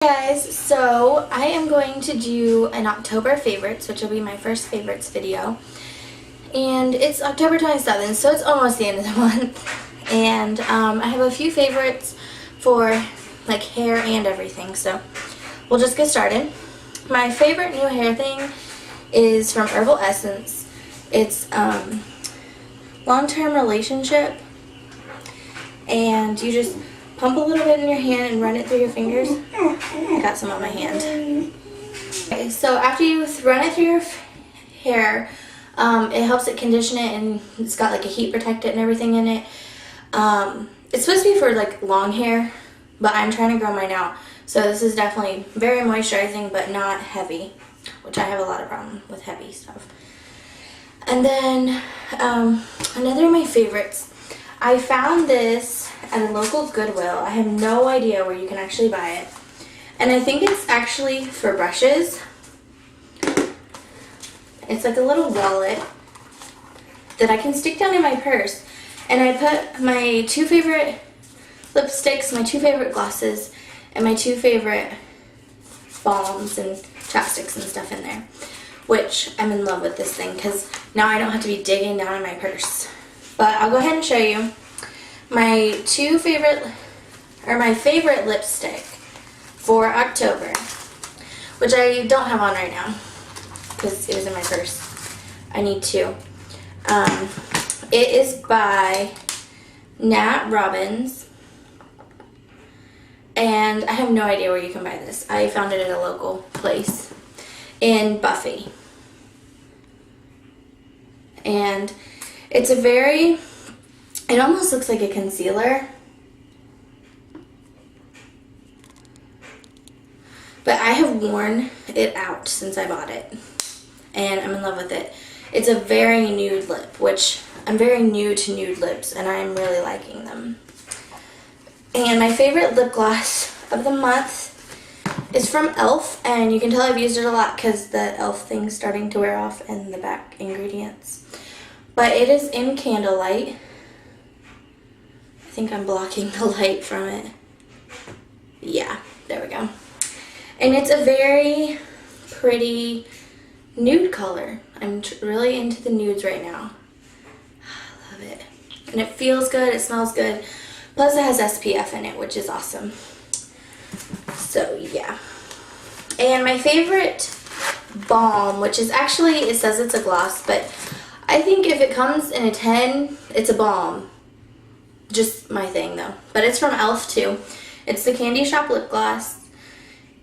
Hey guys, so I am going to do an October favorites, which will be my first favorites video. And it's October 27th, so it's almost the end of the month. And I have a few favorites for like hair and everything, so we'll just get started. My favorite new hair thing is from Herbal Essence. It's long-term relationship, and you just pump a little bit in your hand and run it through your fingers. I got some on my hand. Okay, so after you run it through your hair, it helps it condition it, and it's got like a heat protectant and everything in it. It's supposed to be for like long hair, but I'm trying to grow mine out. So this is definitely very moisturizing, but not heavy, which I have a lot of problem with heavy stuff. And then another of my favorites, I found this at a local Goodwill. I have no idea where you can actually buy it. And I think it's actually for brushes. It's like a little wallet that I can stick down in my purse. And I put my two favorite lipsticks, my two favorite glosses, and my two favorite balms and chapsticks and stuff in there. Which I'm in love with this thing because now I don't have to be digging down in my purse. But I'll go ahead and show you my my favorite lipstick for October, which I don't have on right now because it was in my purse. I need to. It is by Nat Robbins, and I have no idea where you can buy this. I found it at a local place in Buffy. And it's it almost looks like a concealer, but I have worn it out since I bought it, and I'm in love with it. It's a very nude lip, which I'm very new to nude lips, and I'm really liking them. And my favorite lip gloss of the month is from e.l.f., and you can tell I've used it a lot because the e.l.f. thing's starting to wear off in the back ingredients. But it is in Candlelight. I think I'm blocking the light from it. Yeah, there we go. And it's a very pretty nude color. I'm really into the nudes right now. I love it. And it feels good, it smells good. Plus it has SPF in it, which is awesome. So yeah. And my favorite balm, which is actually, it says it's a gloss, but I think if it comes in a 10, it's a balm. Just my thing though. But it's from e.l.f. too. It's the Candy Shop lip gloss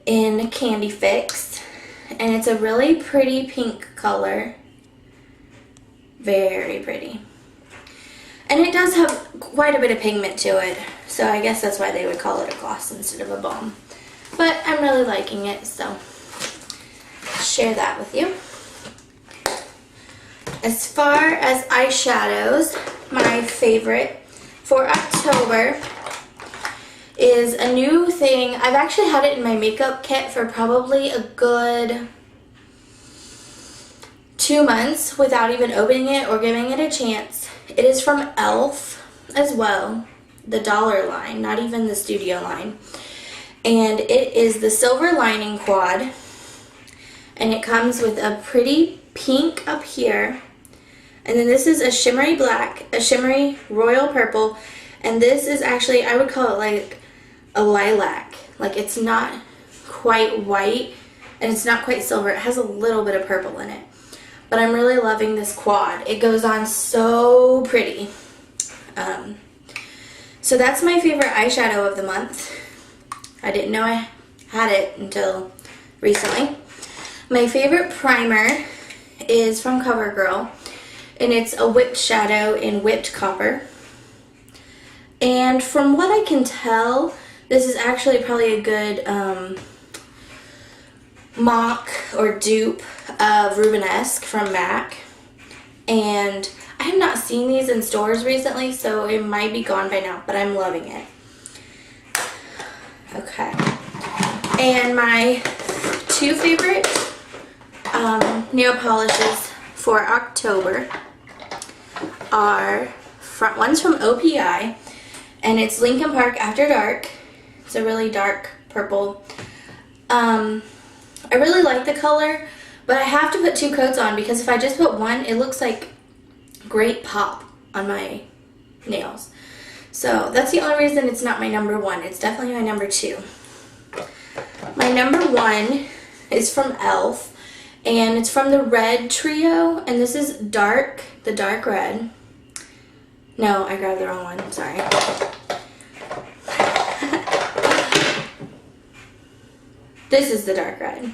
in Candy Fix. And it's a really pretty pink color. Very pretty. And it does have quite a bit of pigment to it. So I guess that's why they would call it a gloss instead of a balm. But I'm really liking it, so I'll share that with you. As far as eyeshadows, my favorite for October is a new thing. I've actually had it in my makeup kit for probably a good 2 months without even opening it or giving it a chance. It is from e.l.f. as well, the dollar line, not even the studio line. And it is the Silver Lining Quad. And it comes with a pretty pink up here. And then this is a shimmery black, a shimmery royal purple, and this is actually, I would call it like a lilac. Like it's not quite white, and it's not quite silver. It has a little bit of purple in it. But I'm really loving this quad. It goes on so pretty. So that's my favorite eyeshadow of the month. I didn't know I had it until recently. My favorite primer is from CoverGirl. And it's a whipped shadow in whipped copper. And from what I can tell, this is actually probably a good mock or dupe of Rubenesque from MAC. And I have not seen these in stores recently, so it might be gone by now, but I'm loving it. Okay. And my two favorite nail polishes for October are one's from OPI, and it's Lincoln Park After Dark. It's a really dark purple. I really like the color, but I have to put 2 coats on because if I just put one, it looks like great pop on my nails. So that's the only reason it's not my number 1. It's definitely my number 2. My number 1 is from e.l.f. and it's from the red trio, and this is dark, the dark red. No, I grabbed the wrong one, sorry. This is the dark red,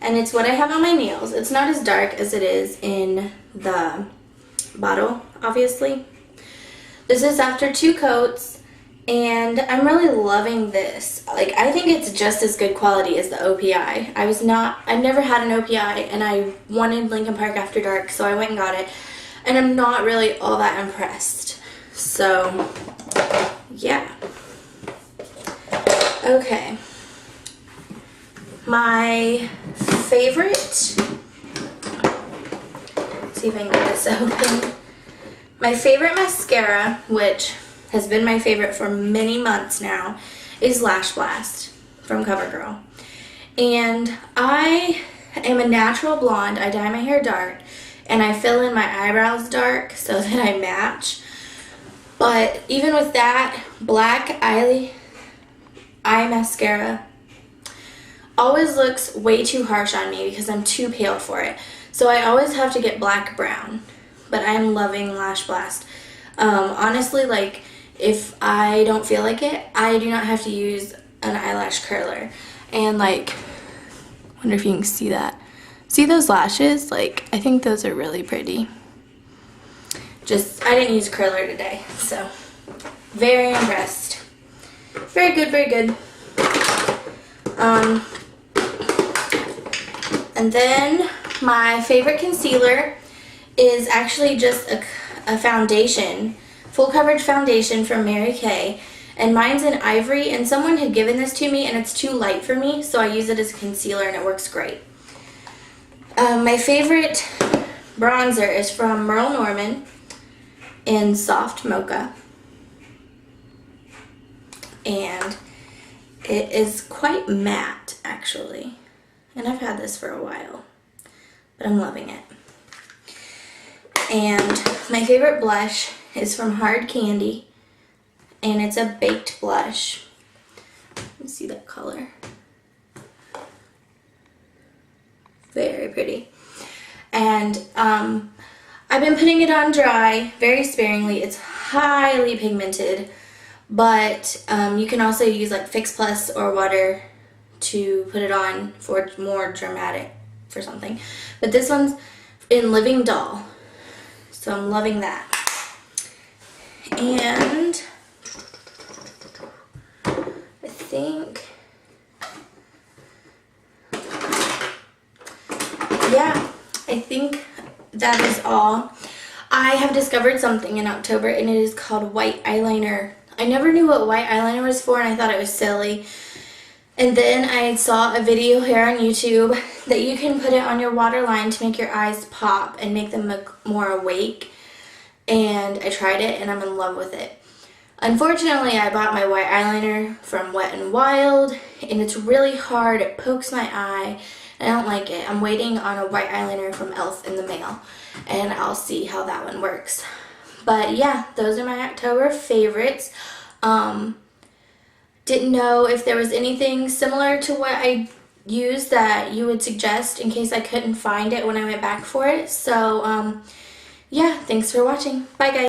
and it's what I have on my nails. It's not as dark as it is in the bottle, obviously. This is after 2 coats, and I'm really loving this. Like, I think it's just as good quality as the OPI. I've never had an OPI, and I wanted Lincoln Park After Dark, so I went and got it, and I'm not really all that impressed. So, yeah. Okay. My favorite, let's see if I can get this open. My favorite mascara, which has been my favorite for many months now, is Lash Blast from CoverGirl. And I am a natural blonde. I dye my hair dark, and I fill in my eyebrows dark so that I match. But even with that, black eye mascara always looks way too harsh on me because I'm too pale for it. So I always have to get black brown. But I'm loving Lash Blast. Honestly, like, if I don't feel like it, I do not have to use an eyelash curler. And, like, wonder if you can see that. See those lashes? Like, I think those are really pretty. I didn't use a curler today, so very impressed. Very good, very good. And then my favorite concealer is actually just a foundation, full coverage foundation from Mary Kay, and mine's in ivory, and someone had given this to me and it's too light for me, so I use it as a concealer and it works great. My favorite bronzer is from Merle Norman in Soft Mocha, and it is quite matte actually, and I've had this for a while, but I'm loving it. And my favorite blush is from Hard Candy, and it's a baked blush. Let me see that color. Very pretty. And I've been putting it on dry very sparingly. It's highly pigmented, but you can also use like Fix Plus or water to put it on for more dramatic for something. But this one's in Living Doll. So I'm loving that. And I think, yeah, I think that is all. I have discovered something in October, and it is called white eyeliner. I never knew what white eyeliner was for, and I thought it was silly. And then I saw a video here on YouTube that you can put it on your waterline to make your eyes pop and make them look more awake. And I tried it, and I'm in love with it. Unfortunately, I bought my white eyeliner from Wet n Wild, and it's really hard. It pokes my eye, and I don't like it. I'm waiting on a white eyeliner from e.l.f. in the mail, and I'll see how that one works. But yeah, those are my October favorites. Didn't know if there was anything similar to what I used that you would suggest in case I couldn't find it when I went back for it. So yeah, thanks for watching. Bye guys.